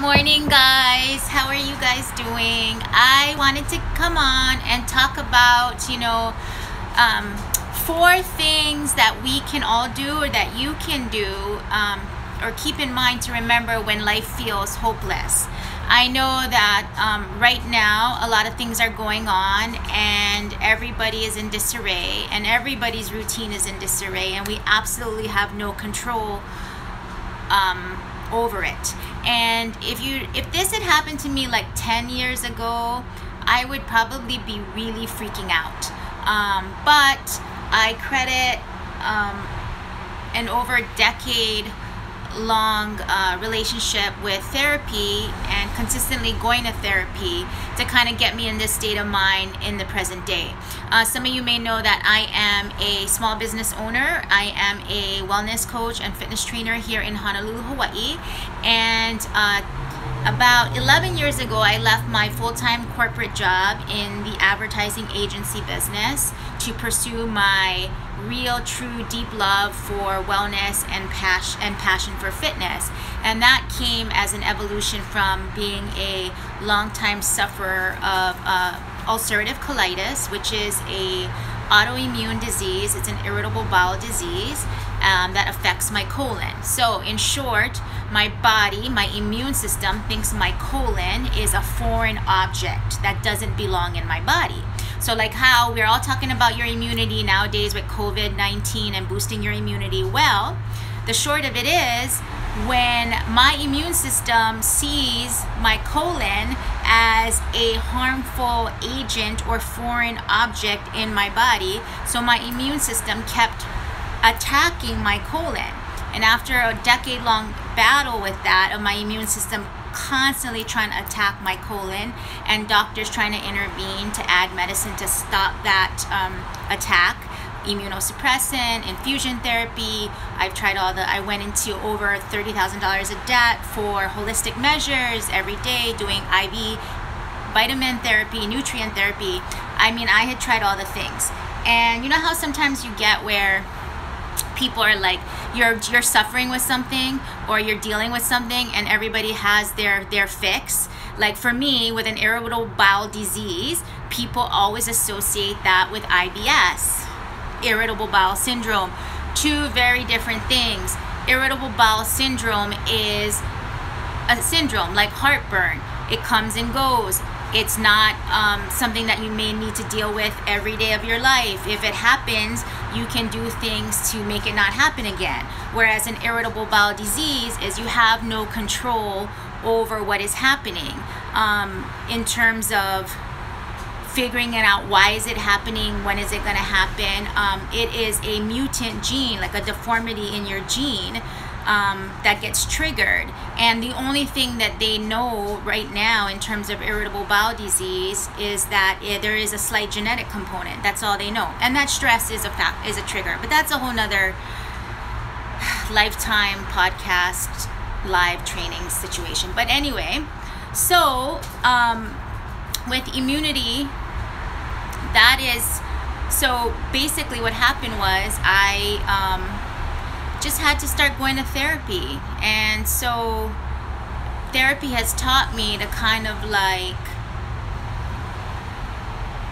Morning, guys. How are you guys doing? I wanted to come on and talk about, four things that we can all do or that you can do or keep in mind to remember when life feels hopeless. I know that right now a lot of things are going on and everybody is in disarray and everybody's routine is in disarray and we absolutely have no control over it. And if this had happened to me like 10 years ago, I would probably be really freaking out. But I credit an over a decade long relationship with therapy and consistently going to therapy to kind of get me in this state of mind in the present day. Some of you may know that I am a small business owner. I am a wellness coach and fitness trainer here in Honolulu, Hawaii. And about 11 years ago, I left my full-time corporate job in the advertising agency business to pursue my real, true, deep love for wellness and passion for fitness. And that came as an evolution from being a longtime sufferer of ulcerative colitis, which is a autoimmune disease. It's an irritable bowel disease that affects my colon. So in short, my body, my immune system thinks my colon is a foreign object that doesn't belong in my body. So like how we're all talking about your immunity nowadays with COVID-19 and boosting your immunity. Well, the short of it is when my immune system sees my colon as a harmful agent or foreign object in my body, so my immune system kept attacking my colon. And after a decade-long battle with that of my immune system constantly trying to attack my colon and doctors trying to intervene to add medicine to stop that attack, immunosuppressant, infusion therapy. I went into over $30,000 of debt for holistic measures every day, doing IV vitamin therapy, nutrient therapy. I mean, I had tried all the things. And you know how sometimes you get where people are like, you're suffering with something or you're dealing with something and everybody has their fix. Like for me, with an irritable bowel disease, people always associate that with IBS, irritable bowel syndrome. Two very different things. Irritable bowel syndrome is a syndrome like heartburn. It comes and goes. It's not something that you may need to deal with every day of your life. If it happens, you can do things to make it not happen again. Whereas an irritable bowel disease is you have no control over what is happening in terms of figuring it out. Why is it happening? When is it going to happen? It is a mutant gene, like a deformity in your gene that gets triggered. And the only thing that they know right now in terms of irritable bowel disease is that there is a slight genetic component. That's all they know. And that stress is a trigger. But that's a whole nother lifetime podcast live training situation. But anyway, so with immunity, so basically what happened was I just had to start going to therapy. And so therapy has taught me to kind of like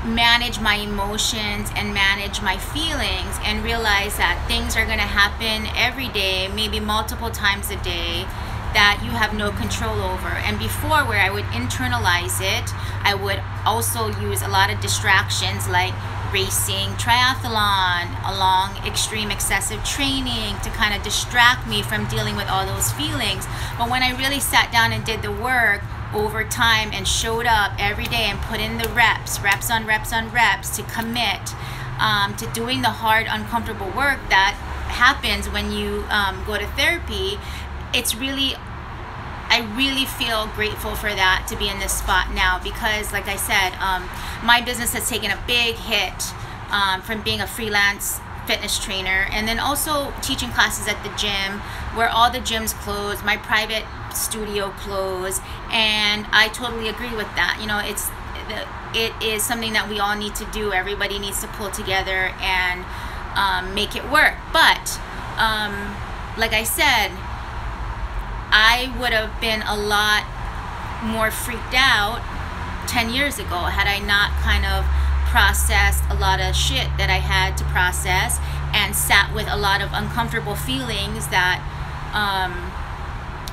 manage my emotions and manage my feelings and realize that things are going to happen every day, maybe multiple times a day, that you have no control over. And before, where I would internalize it, I would also use a lot of distractions like racing, triathlon, along extreme excessive training to kind of distract me from dealing with all those feelings. But when I really sat down and did the work over time and showed up every day and put in the reps on reps to commit to doing the hard, uncomfortable work that happens when you go to therapy, I really feel grateful for that, to be in this spot now, because like I said, my business has taken a big hit from being a freelance fitness trainer and then also teaching classes at the gym, where all the gyms closed, my private studio closed, and I totally agree with that. You know, it is something that we all need to do. Everybody needs to pull together and make it work. But like I said, I would have been a lot more freaked out 10 years ago, had I not kind of processed a lot of shit that I had to process and sat with a lot of uncomfortable feelings that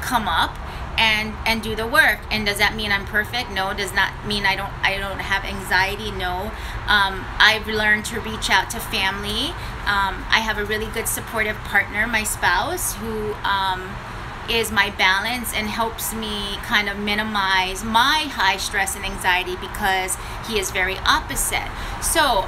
come up, and do the work. And does that mean I'm perfect? No. Does not mean I don't have anxiety? No. I've learned to reach out to family. I have a really good supportive partner, my spouse, who is my balance and helps me kind of minimize my high stress and anxiety, because he is very opposite. So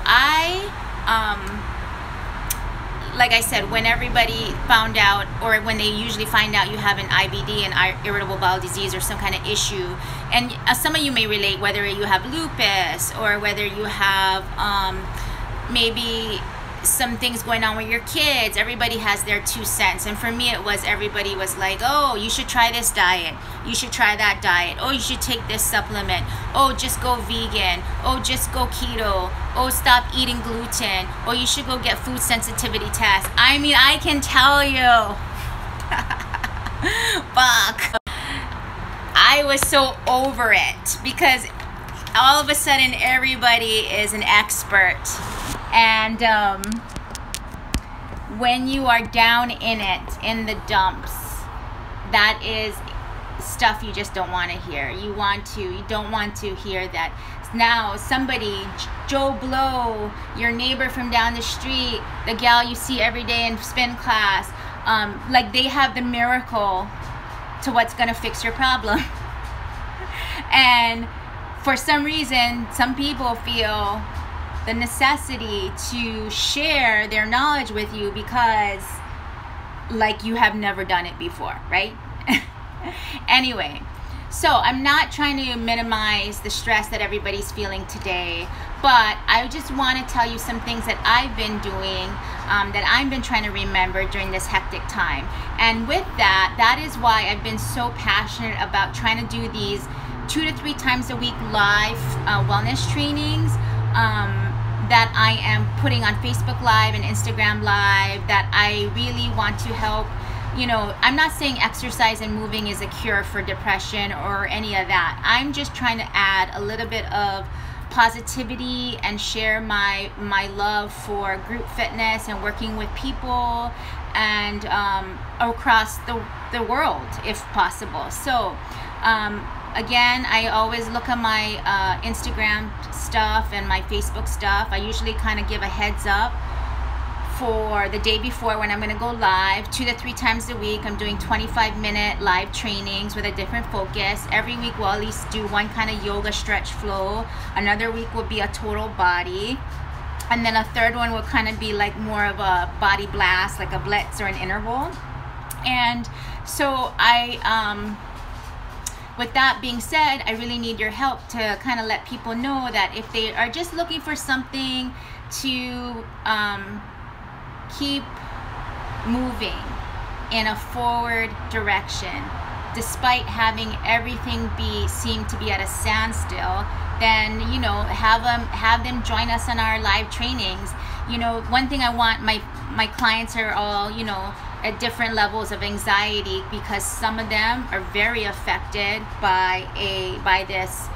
like I said, when everybody found out, or when they usually find out you have an IBD, an irritable bowel disease, or some kind of issue, and some of you may relate, whether you have lupus, or whether you have maybe some things going on with your kids. Everybody has their 2 cents. And for me, it was, everybody was like, oh, you should try this diet, you should try that diet, oh, you should take this supplement, oh, just go vegan, oh, just go keto, oh, stop eating gluten, oh, you should go get food sensitivity tests. I mean, I can tell you, fuck, I was so over it, because all of a sudden everybody is an expert. And when you are down in it, in the dumps, that is stuff you just don't want to hear. You don't want to hear that now somebody, Joe Blow, your neighbor from down the street, the gal you see every day in spin class, like they have the miracle to what's going to fix your problem. And for some reason, some people feel the necessity to share their knowledge with you because like you have never done it before, right? Anyway, so I'm not trying to minimize the stress that everybody's feeling today, but I just want to tell you some things that I've been doing, that I've been trying to remember during this hectic time. And with that, that is why I've been so passionate about trying to do these 2 to 3 times a week live wellness trainings that I am putting on Facebook Live and Instagram Live, that I really want to help. You know, I'm not saying exercise and moving is a cure for depression or any of that. I'm just trying to add a little bit of positivity and share my love for group fitness and working with people and across the world if possible. So again, I always look at my Instagram stuff and my Facebook stuff. I usually kind of give a heads up for the day before when I'm going to go live. 2 to 3 times a week, I'm doing 25-minute live trainings with a different focus. Every week we'll at least do one kind of yoga stretch flow. Another week will be a total body. And then a third one will kind of be like more of a body blast, like a blitz or an interval. And so with that being said, I really need your help to kind of let people know that if they are just looking for something to keep moving in a forward direction, despite having everything seem to be at a standstill, then, you know, have them join us on our live trainings. You know, one thing I want, my clients are all, you know, at different levels of anxiety, because some of them are very affected by this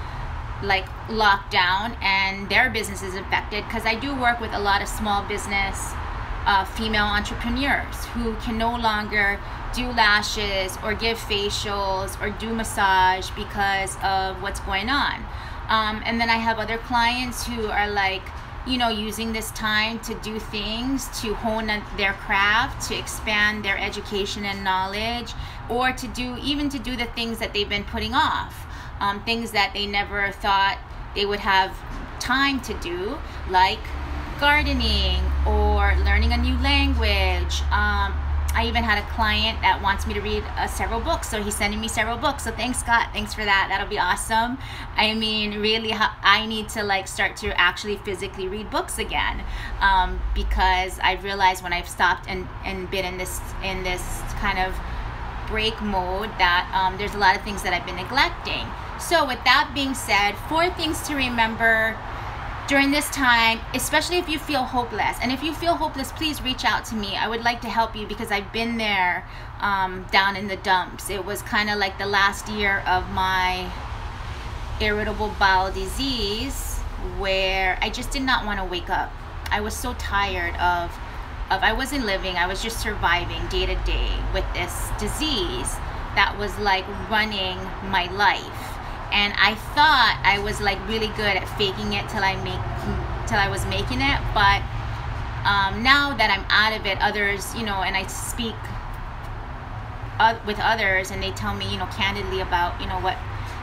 like lockdown, and their business is affected, because I do work with a lot of small business female entrepreneurs who can no longer do lashes or give facials or do massage because of what's going on. And then I have other clients who are like, you know, using this time to do things, to hone their craft, to expand their education and knowledge, or to do the things that they've been putting off, things that they never thought they would have time to do, like gardening or learning a new language. I even had a client that wants me to read several books, so he's sending me several books. So thanks, Scott. Thanks for that. That'll be awesome. I mean, really, I need to like start to actually physically read books again, because I've realized when I've stopped and been in this kind of break mode that there's a lot of things that I've been neglecting. So with that being said, 4 things to remember during this time, especially if you feel hopeless. And if you feel hopeless, please reach out to me. I would like to help you, because I've been there down in the dumps. It was kind of like the last year of my irritable bowel disease, where I just did not want to wake up. I was so tired of I wasn't living, I was just surviving day to day with this disease that was like running my life. And I thought I was like really good at faking it till I was making it. But now that I'm out of it, others, you know, and I speak with others, and they tell me, you know, candidly about, you know,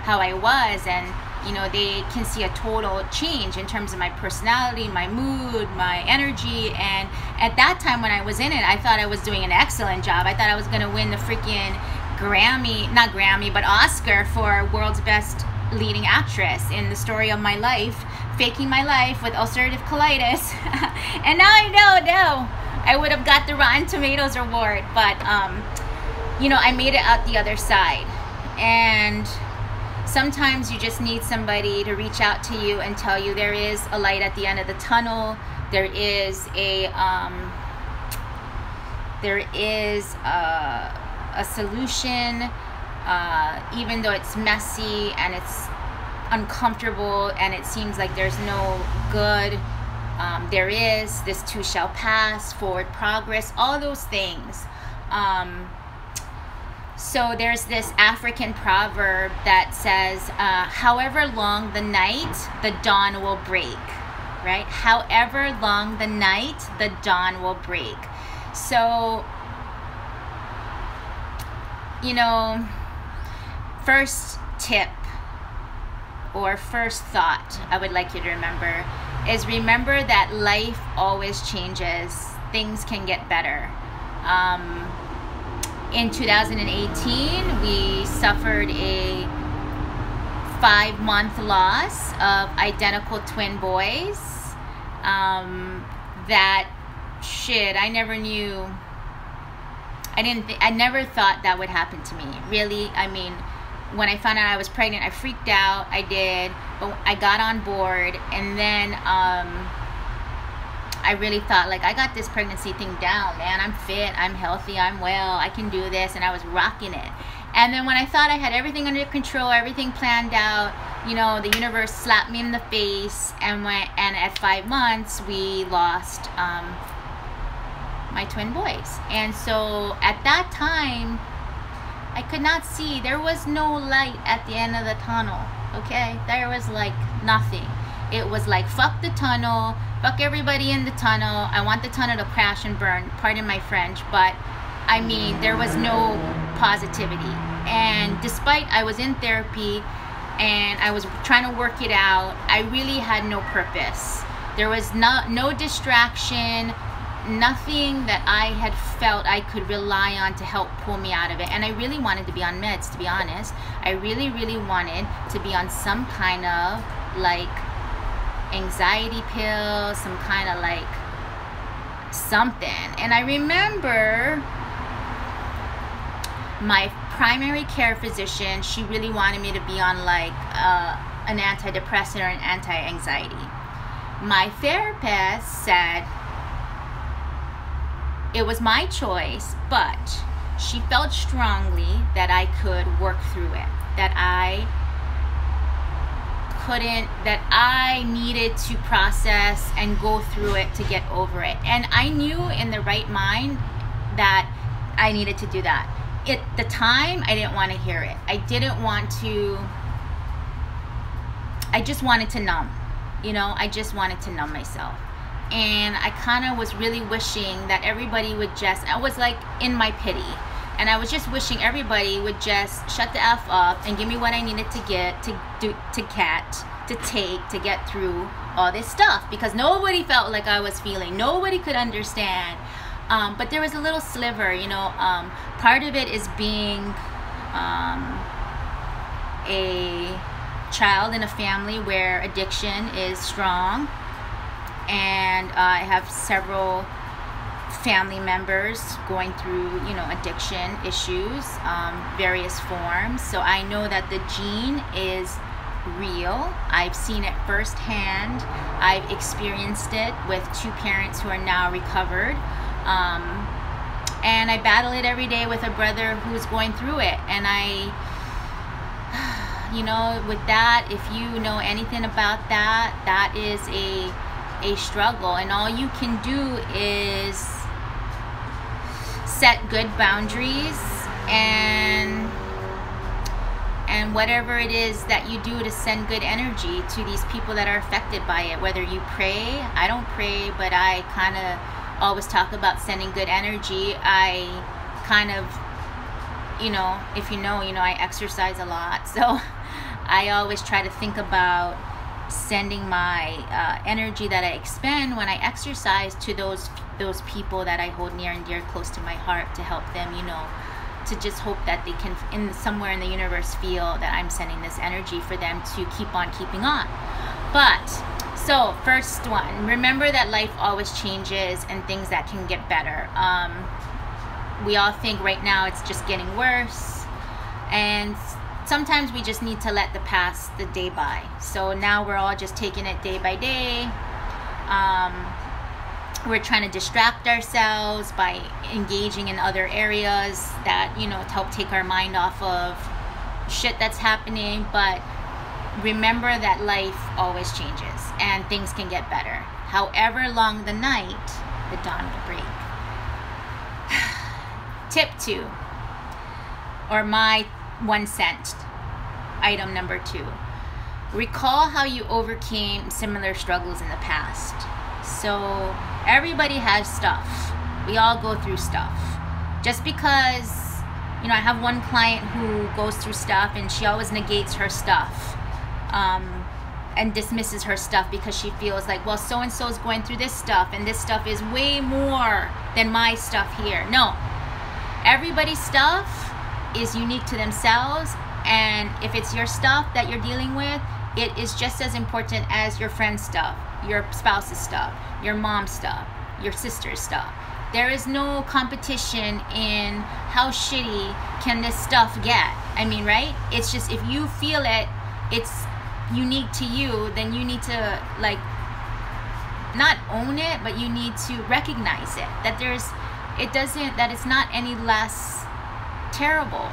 how I was, and you know, they can see a total change in terms of my personality, my mood, my energy. And at that time when I was in it, I thought I was doing an excellent job. I thought I was going to win the freaking not Grammy, but Oscar for World's Best Leading Actress in the story of my life, faking my life with ulcerative colitis. And now I know, no, I would have got the Rotten Tomatoes award. But, you know, I made it out the other side. And sometimes you just need somebody to reach out to you and tell you there is a light at the end of the tunnel. There is a solution, even though it's messy and it's uncomfortable and it seems like there's no good. There is, this too shall pass, forward progress, all those things. So there's this African proverb that says, however long the night, the dawn will break, right? However long the night, the dawn will break. So, you know, first tip or first thought I would like you to remember is remember that life always changes. Things can get better. In 2018, we suffered a 5-month loss of identical twin boys. That shit, I never knew. I never thought that would happen to me. Really, I mean, when I found out I was pregnant, I freaked out. I did, but I got on board, and then I really thought, like, I got this pregnancy thing down, man. I'm fit, I'm healthy, I'm well, I can do this, and I was rocking it. And then when I thought I had everything under control, everything planned out, you know, the universe slapped me in the face, and at 5 months, we lost my twin boys. And so at that time, I could not see. There was no light at the end of the tunnel, okay? There was, like, nothing. It was like, fuck the tunnel, fuck everybody in the tunnel. I want the tunnel to crash and burn, pardon my French, but I mean, there was no positivity. And despite I was in therapy and I was trying to work it out, I really had no purpose. There was no distraction, nothing that I had felt I could rely on to help pull me out of it. And I really wanted to be on meds, to be honest. I really, really wanted to be on some kind of, like, anxiety pill, some kind of, like, something. And I remember my primary care physician, she really wanted me to be on, like, an antidepressant or an anti-anxiety. My therapist said it was my choice, but she felt strongly that I could work through it, that I needed to process and go through it to get over it. And I knew in the right mind that I needed to do that. At the time, I didn't want to hear it. I just wanted to numb. You know, I just wanted to numb myself. And I kind of was really wishing that everybody would I was like in my pity. And I was just wishing everybody would just shut the F up and give me what I needed to get, to take to get through all this stuff. Because nobody felt like I was feeling. Nobody could understand. But there was a little sliver, you know. Part of it is being a child in a family where addiction is strong. And I have several family members going through, you know, addiction issues, various forms. So I know that the gene is real. I've seen it firsthand. I've experienced it with 2 parents who are now recovered. And I battle it every day with a brother who's going through it. And you know, with that, if you know anything about that, that is a struggle, and all you can do is set good boundaries and whatever it is that you do to send good energy to these people that are affected by it. Whether you pray, I don't pray, but I kind of always talk about sending good energy. I kind of, you know, if you know, I exercise a lot, so I always try to think about sending my energy that I expend when I exercise to those people that I hold near and dear, close to my heart, to help them, you know, to just hope that they can, somewhere in the universe, feel that I'm sending this energy for them to keep on keeping on. But, so, first one, remember that life always changes and things that can get better. We all think right now it's just getting worse, and sometimes we just need to let the past the day by. So now we're all just taking it day by day. We're trying to distract ourselves by engaging in other areas that, you know, to help take our mind off of shit that's happening. But remember that life always changes and things can get better. However long the night, the dawn will break. Tip 2, or my 1 cent item number 2. Recall how you overcame similar struggles in the past. So everybody has stuff. We all go through stuff. Just because, you know, I have one client who goes through stuff and she always negates her stuff and dismisses her stuff because she feels like, well, so-and-so is going through this stuff and this stuff is way more than my stuff here. No. Everybody's stuff is unique to themselves, and if it's your stuff that you're dealing with, it is just as important as your friend's stuff, your spouse's stuff, your mom's stuff, your sister's stuff. There is no competition in how shitty can this stuff get. I mean, right? It's just, if you feel it, it's unique to you, then you need to, like, not own it, but you need to recognize it, that that it's not any less terrible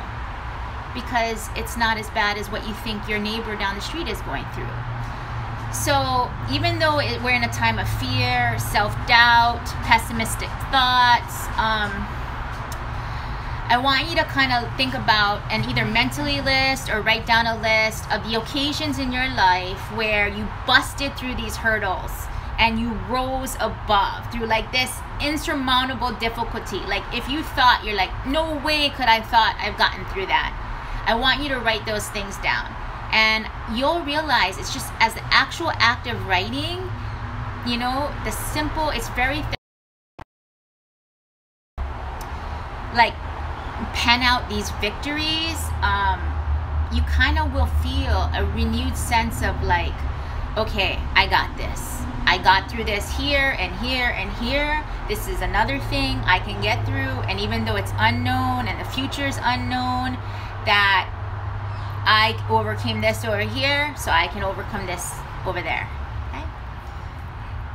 because it's not as bad as what you think your neighbor down the street is going through. So even though we're in a time of fear, self-doubt, pessimistic thoughts, I want you to kind of think about and either mentally list or write down a list of the occasions in your life where you busted through these hurdles and you rose above through like this insurmountable difficulty. Like if you thought, you're like, no way could I thought I've gotten through that. I want you to write those things down. And you'll realize it's just as the actual act of writing, you know, the simple, it's very, like, pen out these victories, you kind of will feel a renewed sense of like, okay, I got this. I got through this here and here and here. This is another thing I can get through. And even though it's unknown and the future is unknown, that I overcame this over here, so I can overcome this over there. Okay?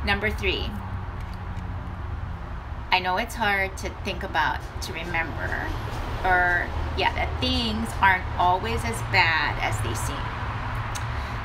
Number 3. I know it's hard to think about, to remember, or yeah, that things aren't always as bad as they seem.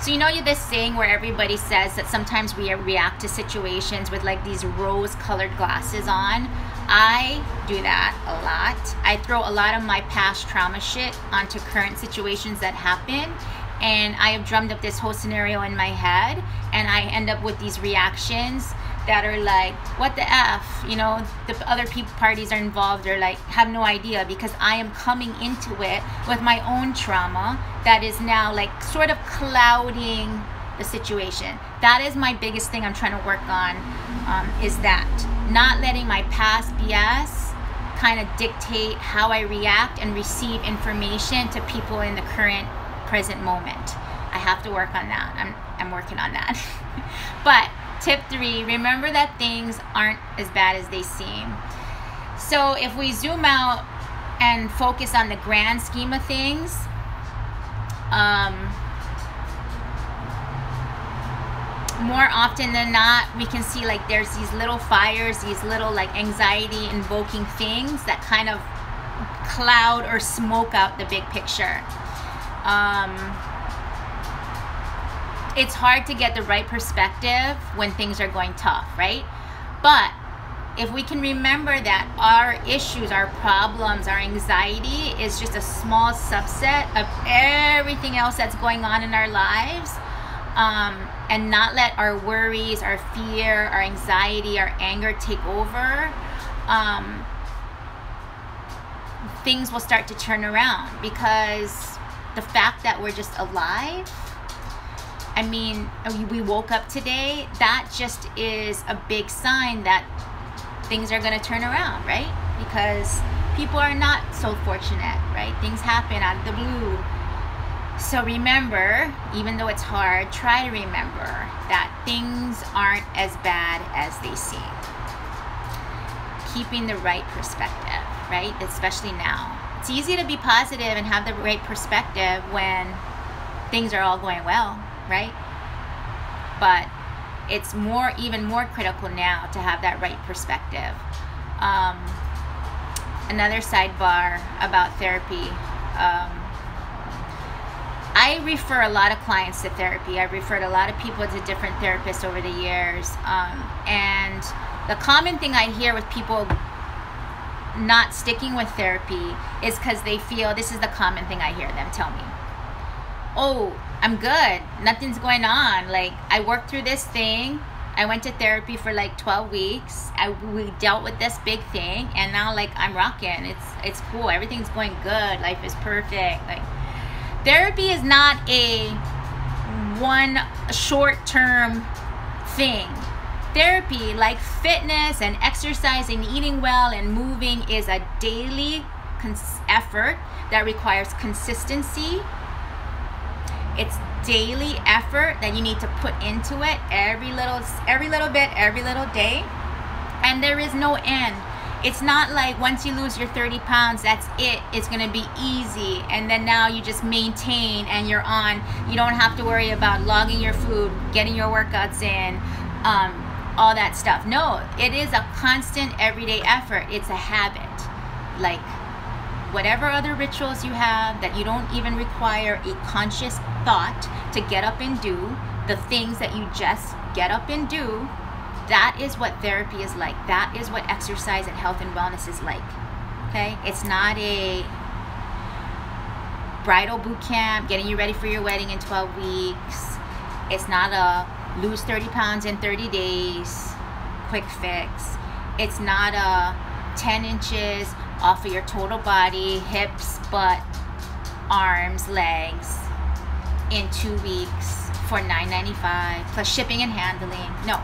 So you know this saying where everybody says that sometimes we react to situations with like these rose-colored glasses on? I do that a lot. I throw a lot of my past trauma shit onto current situations that happen, and I have drummed up this whole scenario in my head, and I end up with these reactions that are like, what the F, you know, the other parties are involved are like, have no idea, because I am coming into it with my own trauma that is now like sort of clouding the situation. That is my biggest thing I'm trying to work on, is that not letting my past BS kind of dictate how I react and receive information to people in the current present moment. I have to work on that. I'm working on that. But tip 3, remember that things aren't as bad as they seem. So if we zoom out and focus on the grand scheme of things, more often than not, we can see like there's these little fires, these little like anxiety invoking things that kind of cloud or smoke out the big picture. it's hard to get the right perspective when things are going tough, right? But if we can remember that our issues, our problems, our anxiety is just a small subset of everything else that's going on in our lives, and not let our worries, our fear, our anxiety, our anger take over, things will start to turn around. Because the fact that we're just alive, I mean, we woke up today, that just is a big sign that things are going to turn around, right? Because people are not so fortunate, right? Things happen out of the blue. So remember, even though it's hard, try to remember that things aren't as bad as they seem. Keeping the right perspective, right? Especially now. It's easy to be positive and have the right perspective when things are all going well, right? But it's even more critical now to have that right perspective. Another sidebar about therapy. I refer a lot of clients to therapy. I've referred a lot of people to different therapists over the years. And the common thing I hear with people not sticking with therapy is because they feel, this is the common thing I hear them tell me, oh, I'm good, nothing's going on, like I worked through this thing, I went to therapy for like 12 weeks, we dealt with this big thing, and now like I'm rocking, it's cool, everything's going good, life is perfect. Like, therapy is not a one short-term thing. Therapy, like fitness and exercise and eating well and moving, is a daily effort that requires consistency. It's daily effort that you need to put into it every little bit, every little day, and there is no end. It's not like once you lose your 30 pounds, that's it. It's going to be easy, and then now you just maintain and you're on. You don't have to worry about logging your food, getting your workouts in, all that stuff. No, it is a constant everyday effort. It's a habit. Like whatever other rituals you have that you don't even require a conscious thought to get up and do, the things that you just get up and do, that is what therapy is like. That is what exercise and health and wellness is like. Okay? It's not a bridal boot camp getting you ready for your wedding in 12 weeks. It's not a lose 30 pounds in 30 days quick fix. It's not a 10 inches off of your total body, hips, butt, arms, legs in 2 weeks for $9.95 plus shipping and handling. No.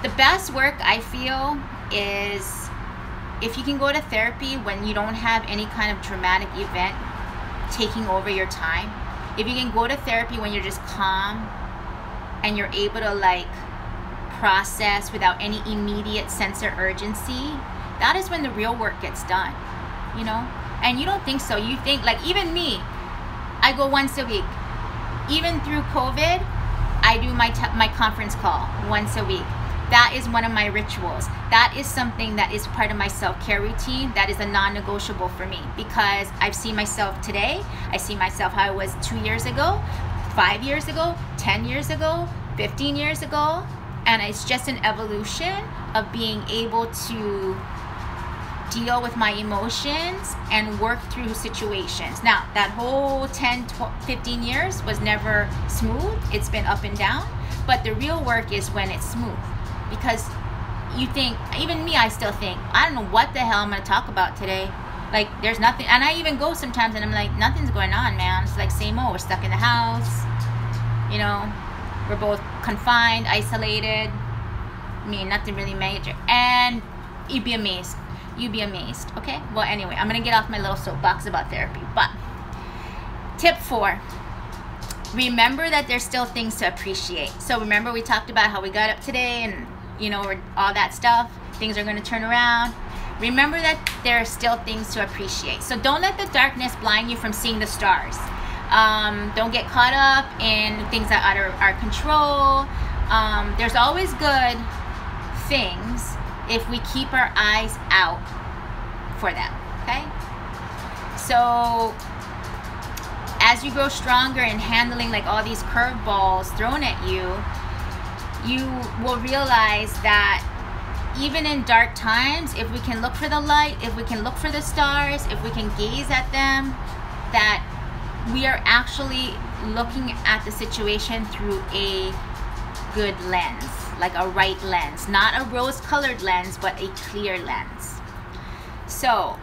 The best work, I feel, is if you can go to therapy when you don't have any kind of dramatic event taking over your time. If you can go to therapy when you're just calm and you're able to like process without any immediate sense of urgency, that is when the real work gets done, you know? And you don't think so. You think, like, even me, I go once a week. Even through COVID, I do my conference call once a week. That is one of my rituals. That is something that is part of my self-care routine. That is a non-negotiable for me, because I've seen myself today. I see myself how I was 2 years ago, 5 years ago, 10 years ago, 15 years ago. And it's just an evolution of being able to deal with my emotions and work through situations. Now, that whole 10, 12, 15 years was never smooth. It's been up and down. But the real work is when it's smooth. Because you think, even me, I still think, I don't know what the hell I'm going to talk about today. Like, there's nothing. And I even go sometimes and I'm like, nothing's going on, man. It's like same old. We're stuck in the house. You know, we're both confined, isolated. I mean, nothing really major. And you'd be amazed. You'd be amazed. Okay? Well, anyway, I'm going to get off my little soapbox about therapy. But tip 4. Remember that there's still things to appreciate. So remember we talked about how we got up today and, you know, all that stuff. Things are going to turn around. Remember that there are still things to appreciate. So don't let the darkness blind you from seeing the stars. Don't get caught up in things that are out of our control. There's always good things if we keep our eyes out for them. Okay? So as as you grow stronger in handling like all these curveballs thrown at you, you will realize that even in dark times, if we can look for the light, if we can look for the stars, if we can gaze at them, that we are actually looking at the situation through a good lens, like a right lens, not a rose-colored lens, but a clear lens. So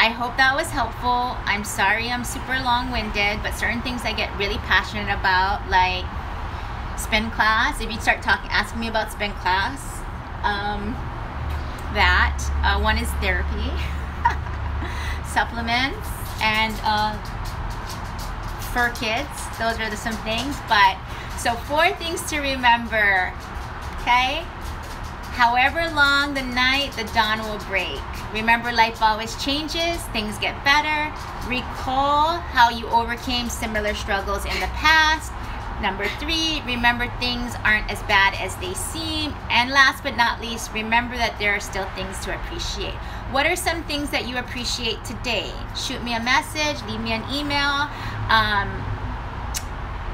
I hope that was helpful. I'm sorry I'm super long-winded, but certain things I get really passionate about, like spin class. If you start asking me about spin class, one is therapy, supplements, and for kids. Those are some things. But so 4 things to remember, okay? However long the night, the dawn will break. Remember, life always changes, things get better. Recall how you overcame similar struggles in the past. Number 3, remember things aren't as bad as they seem. And last but not least, remember that there are still things to appreciate. What are some things that you appreciate today? Shoot me a message, leave me an email.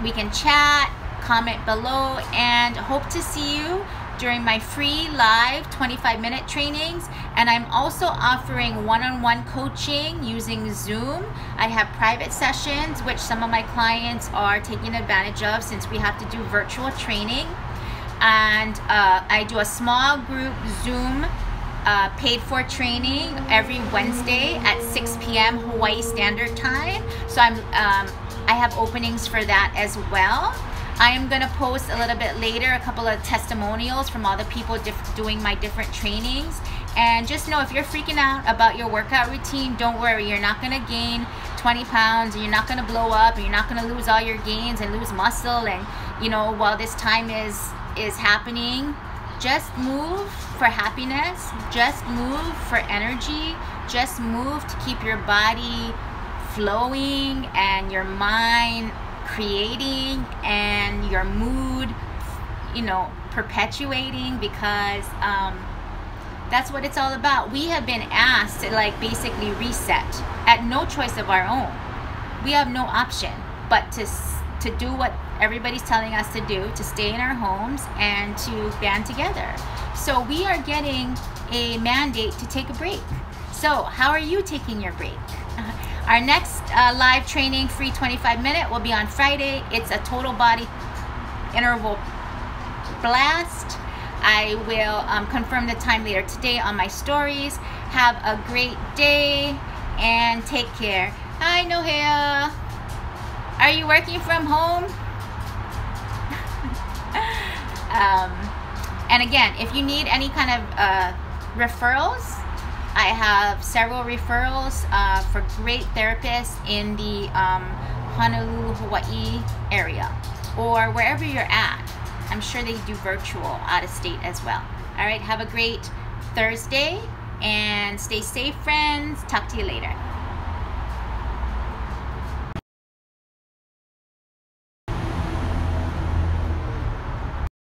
We can chat, comment below, and hope to see you during my free live 25-minute trainings. And I'm also offering one-on-one coaching using Zoom. I have private sessions, which some of my clients are taking advantage of since we have to do virtual training. And I do a small group Zoom paid for training every Wednesday at 6 p.m. Hawaii Standard Time. So I have openings for that as well. I am going to post a little bit later a couple of testimonials from all the people doing my different trainings. And just know, if you're freaking out about your workout routine, don't worry. You're not going to gain 20 pounds, and you're not going to blow up, and you're not going to lose all your gains and lose muscle. And, you know, while this time is happening, just move for happiness. Just move for energy. Just move to keep your body flowing and your mind creating and your mood, you know, perpetuating, because that's what it's all about. We have been asked to like basically reset at no choice of our own. We have no option but to do what everybody's telling us to do, to stay in our homes and to band together. So we are getting a mandate to take a break. So how are you taking your break? Our next live training, free 25-minute, will be on Friday. It's a total body interval blast. I will confirm the time later today on my stories. Have a great day and take care. Hi, Nohea. Are you working from home? And again, if you need any kind of referrals, I have several referrals for great therapists in the Honolulu, Hawaii area, or wherever you're at. I'm sure they do virtual out of state as well. All right, have a great Thursday and stay safe, friends. Talk to you later.